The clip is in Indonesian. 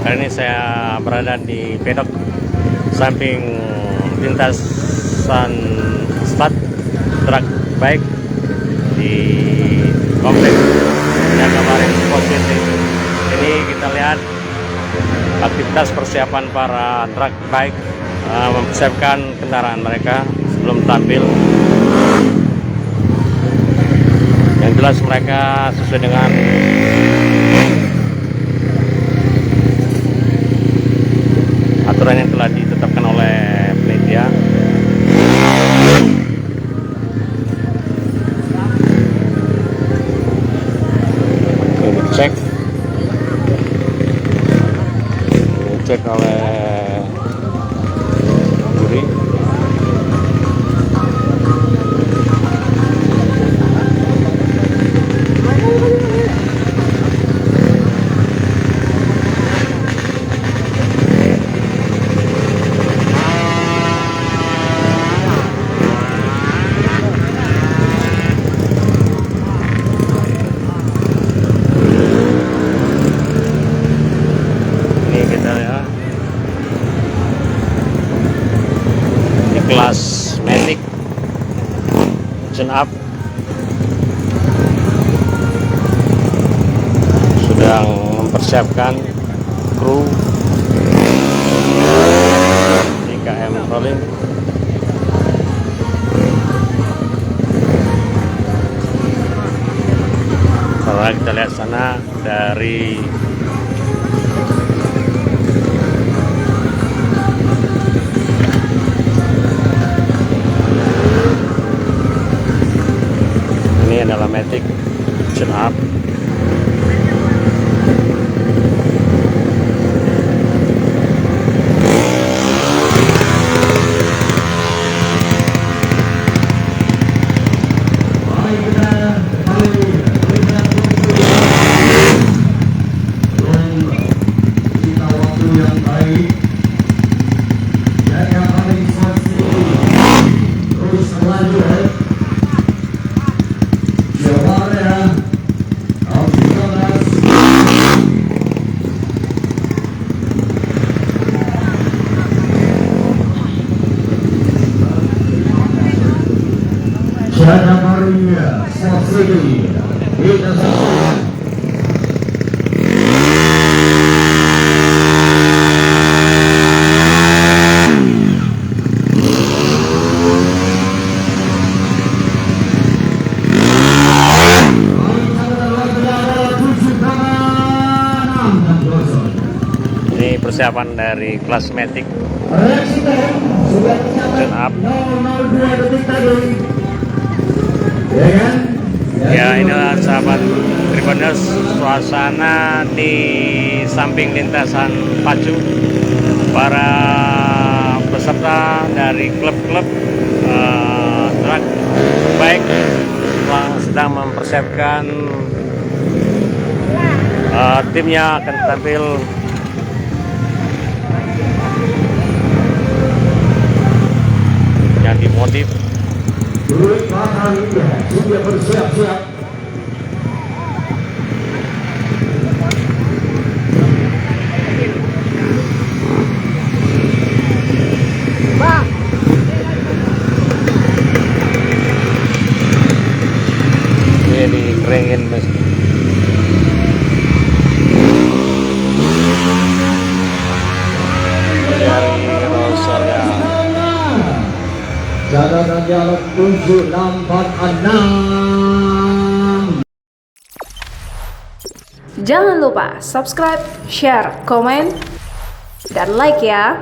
Kali ini saya berada di pedok samping lintasan start truk bike di kompleks Jagabaring Positif. Ini kita lihat aktivitas persiapan para truk bike mempersiapkan kendaraan mereka sebelum tampil. Yang jelas mereka sesuai dengan aturan yang telah ditetapkan oleh panitia. Ini dicek oleh juri. Kelas Matic tune up sedang mempersiapkan kru IKM rolling. Kalau kita lihat sana dari adalah Matic tune up. Jagabaring Positif. Ini persiapan dari kelas Matic tune up. Ya, inilah sahabat Tribuners, suasana di samping lintasan pacu. Para peserta dari klub-klub truk bike sedang mempersiapkan timnya akan tampil yang dimodif. Sudah bersiap-siap. Ini dikeringin mas. Dari Rosalia. Catatan jalan 7646. Jangan lupa subscribe, share, komen, dan like ya.